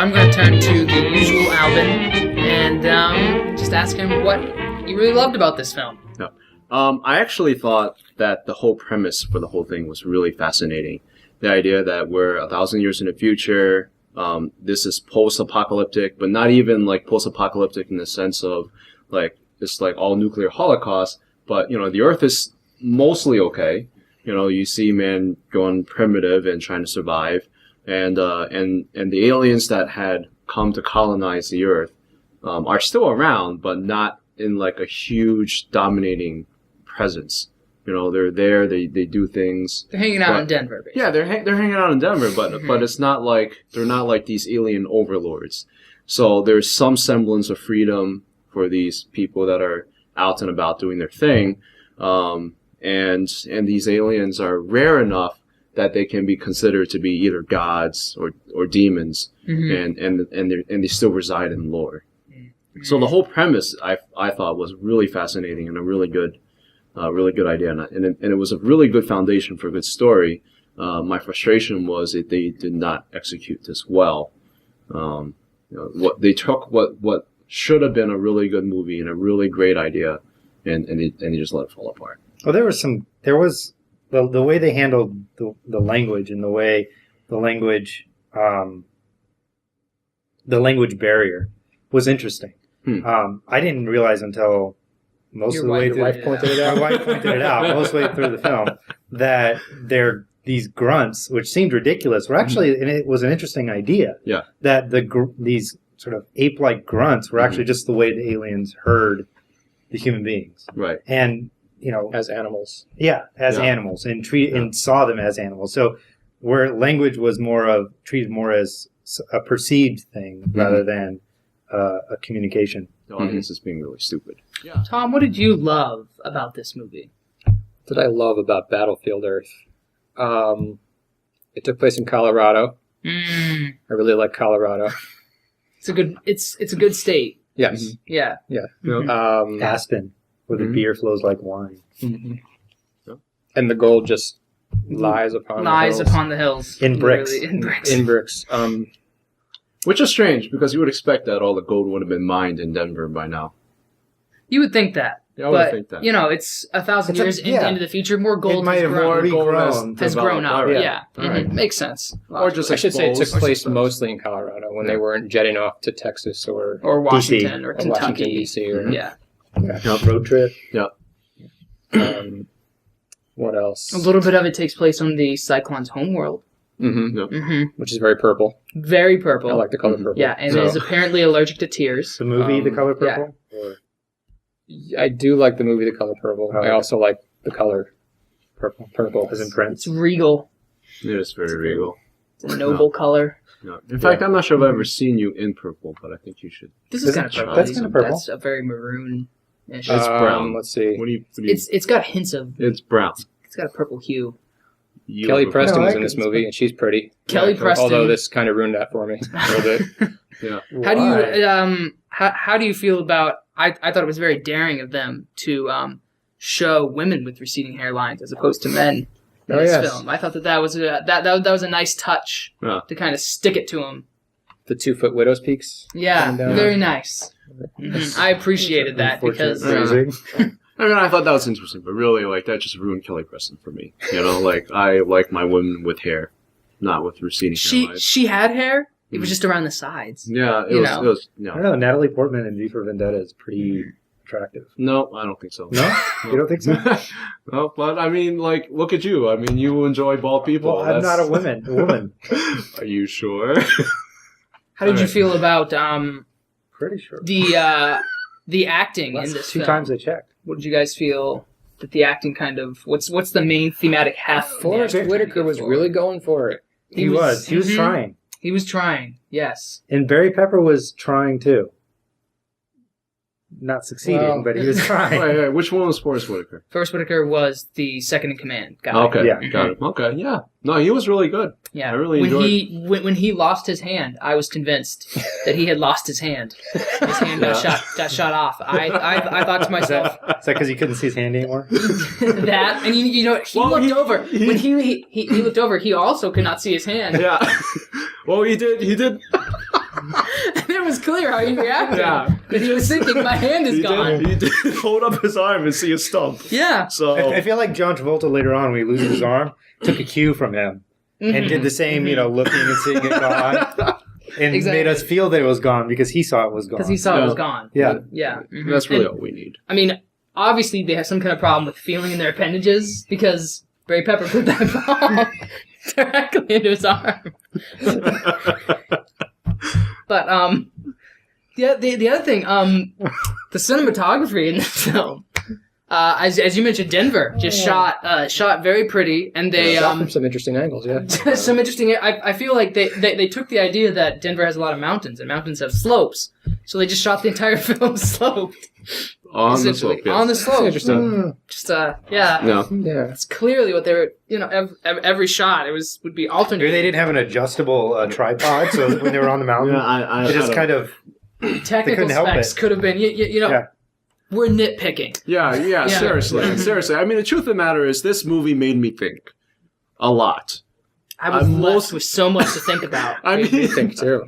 I'm going to turn to the usual Alvin and just ask him what he really loved about this film. Yeah. I actually thought that the whole premise for the whole thing was really fascinating. The idea that we're 1,000 years in the future, this is post-apocalyptic, but not even like post-apocalyptic in the sense of like it's like all nuclear holocaust, but the Earth is mostly okay. You see man going primitive and trying to survive, and the aliens that had come to colonize the Earth are still around, but not in like a huge dominating presence. They're there. They do things. They're hanging out in Denver, basically. Yeah, they're hanging out in Denver, but it's not like they're not like these alien overlords. So there's some semblance of freedom for these people that are out and about doing their thing, and these aliens are rare enough that they can be considered to be either gods or demons, and they still reside in lore. So the whole premise I thought was really fascinating and a really good idea, and it was a really good foundation for a good story. My frustration was that they did not execute this well. What they took what should have been a really good movie and a really great idea, and they just let it fall apart. Well, there was the way they handled the language and the way the language barrier was interesting. I didn't realize until most of the way through. My wife pointed it out most of the way through the film that these grunts, which seemed ridiculous, were actually, and it was an interesting idea. Yeah. That these sort of ape-like grunts were actually just the way the aliens heard the human beings. Right. And as animals. Yeah, as animals, and saw them as animals. So where language was treated more as a perceived thing rather than a communication. The audience is being really stupid. Yeah. Tom, what did you love about this movie? What did I love about Battlefield Earth? It took place in Colorado. I really like Colorado. It's a good state. Yes. Yeah. Yeah. Aspen, where the beer flows like wine. And the gold just lies upon the hills. In bricks. In bricks. Which is strange, because you would expect that all the gold would have been mined in Denver by now. You would think that. Yeah, I would think that. It's 1,000 years into the future. More gold has grown up. Right. Yeah. Right. Makes sense. Or just I should say it took place mostly in Colorado when they weren't jetting off to Texas or Washington or Kentucky. Washington, D.C. Road trip. Yeah. What else? A little bit of it takes place on the Cyclone's homeworld. Which is very purple. Very purple. I like the color purple. Yeah, and is apparently allergic to tears. The movie, The Color Purple? Yeah. I do like the movie The Color Purple. I also like the color purple. Purple. As in Prince. It's regal. It is very regal. It's a noble color. No. In fact, I'm not sure if I've ever seen you in purple, but I think you should. This is kind of purple. That's kind of purple. That's a very maroon. It's brown. Let's see. It's got hints of... It's brown. It's got a purple hue. Kelly Preston was in this movie, and she's pretty. Kelly Preston. Although this kind of ruined that for me a little bit. Yeah. How do you feel about? I thought it was very daring of them to show women with receding hairlines as opposed to men in this film. I thought that was a nice touch to kind of stick it to them. The 2-foot widow's peaks. Yeah, very nice. I appreciated that because. I thought that was interesting, but really, that just ruined Kelly Preston for me. I like my women with hair, not with receding hairlines. She had hair. It was just around the sides. Yeah, it was. I don't know. Natalie Portman in V for Vendetta is pretty attractive. No, I don't think so. No? You don't think so? No, but look at you. You enjoy bald people. Well, I'm not a woman. Are you sure? How did you feel about pretty sure the acting in this film? 2 times I checked. What did you guys feel that the acting kind of... What's the main thematic half? Forrest Whitaker was really going for it. He was trying. He was trying, yes. And Barry Pepper was trying too. Not succeeding, but he was trying. Wait, which one was Forrest Whitaker? Forrest Whitaker was the second in command guy. Okay, got it. Okay, yeah. No, he was really good. Yeah, I really enjoyed when he lost his hand, I was convinced that he had lost his hand. His hand got shot off. I thought to myself... Is that because he couldn't see his hand anymore? That, and he looked over. When he looked over, he also could not see his hand. Yeah. Well, he did. And it was clear how he reacted. Yeah. That he was thinking, my hand is gone. He did hold up his arm and see a stump. Yeah. So I feel like John Travolta later on, when he loses his arm, took a cue from him and did the same, looking and seeing it gone. And made us feel that it was gone because he saw it was gone. Because he saw it was gone. Yeah. Yeah. Mm-hmm. that's really all we need. I mean, obviously they have some kind of problem with feeling in their appendages because Barry Pepper put that ball directly into his arm. But the other thing, the cinematography in this film, as you mentioned, Denver just shot very pretty, and they shot from some interesting angles. Yeah, some interesting. I feel like they took the idea that Denver has a lot of mountains, and mountains have slopes, so they just shot the entire film sloped. On the slope, yes. On the slope. Interesting. Just yeah. Yeah. It's clearly what they were. Every shot would be alternate. Maybe they didn't have an adjustable tripod, so when they were on the mountain, it just kind of technical specs could have been. We're nitpicking. Yeah. Seriously. I mean, the truth of the matter is, this movie made me think a lot. I was blessed with so much to think about. I mean, me think too.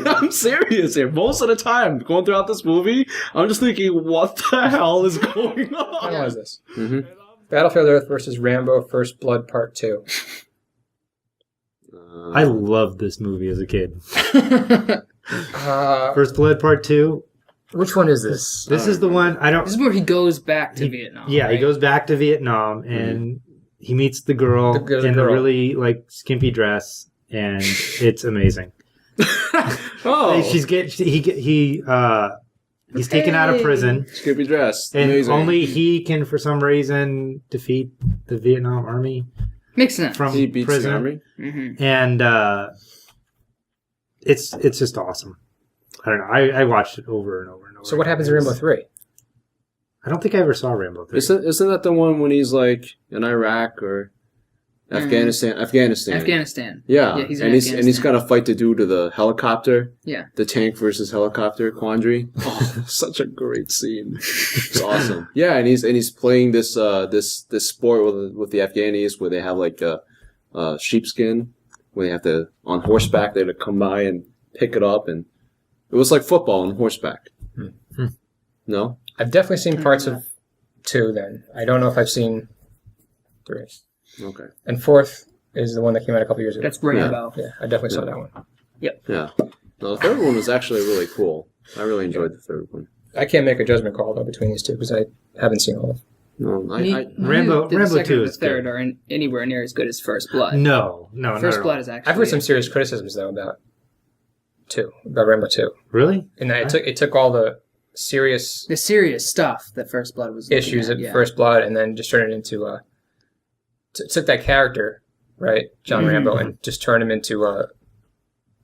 I'm serious here. Most of the time, going throughout this movie, I'm just thinking, what the hell is going on? How was this? Mm-hmm. Battlefield Earth versus Rambo: First Blood Part 2. I loved this movie as a kid. First Blood Part 2. Which one is this? This is the one. This is where he goes back to Vietnam. Yeah, right? he goes back to Vietnam and he meets the girl in a really skimpy dress, and it's amazing. He's taken out of prison. Skimpy dress. And amazing. only he can, for some reason, defeat the Vietnam Army. Makes sense. From he beats prison. the army. Mm-hmm. And it's just awesome. I don't know. I watched it over and over and over. So what happens in Rambo 3? I don't think I ever saw Rambo 3. Isn't that the one when he's like in Iraq or Afghanistan? Afghanistan. Yeah, he's he's got to fight the dude to the helicopter. Yeah. The tank versus helicopter quandary. Oh, such a great scene. It's awesome. Yeah, and he's playing this sport with the Afghanis where they have like a sheepskin where they have to on horseback. They have to come by and pick it up, and it was like football on horseback. No. I've definitely seen parts of 2 then. I don't know if I've seen 3. Okay. And 4th is the one that came out a couple years ago. That's Rambo. Yeah, I definitely saw that one. Yep. Yeah. No, the third one was actually really cool. I really enjoyed the third one. I can't make a judgment call though between these two because I haven't seen all of them. No, Rambo 2 is third good. are anywhere near as good as First Blood. No, First Blood is actually. I've heard some serious criticisms though about Rambo 2. Really? And it took all the serious stuff that First Blood was issues at First Blood and then just turned it into took that character, right, John Rambo, and just turned him into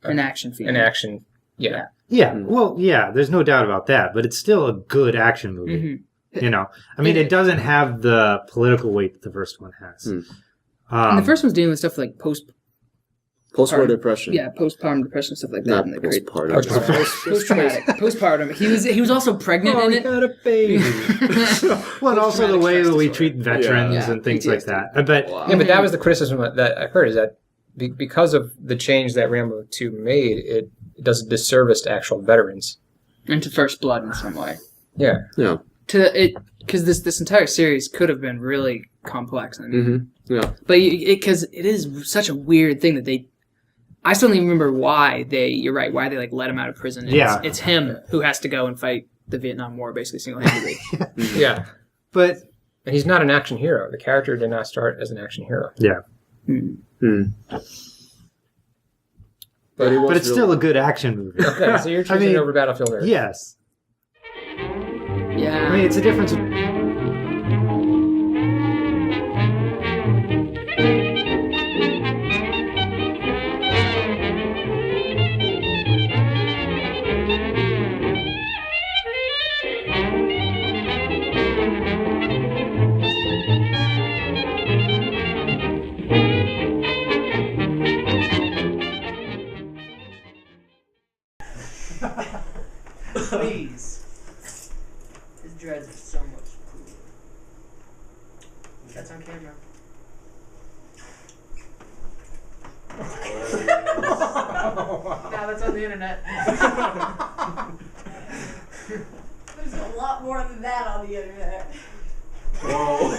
an action film. An action, yeah. Yeah, well, yeah, there's no doubt about that, but it's still a good action movie. I mean, it doesn't have the political weight that the first one has. And the first one's dealing with stuff like postpartum depression. Yeah, postpartum depression, stuff like that. Not postpartum. Post-traumatic. Postpartum. He was also pregnant in it. Got a baby. Well, and also the way that we treat veterans and things like that. But that was the criticism that I heard, is that because of the change that Rambo 2 made, it does a disservice to actual veterans. And to First Blood in some way. Yeah. Yeah. Because this entire series could have been really complex. I mean, yeah. But because it is such a weird thing that they. I still don't even remember why you're right, why they let him out of prison. It's him who has to go and fight the Vietnam War basically single-handedly. Yeah. And he's not an action hero. The character did not start as an action hero. Yeah. But it's still a good action movie. Okay, so you're choosing over Battlefield Earth. Yes. Yeah. I mean, it's a difference. Please. His dreads are so much cooler. That's on camera. Now that's on the internet. There's a lot more than that on the internet. Whoa.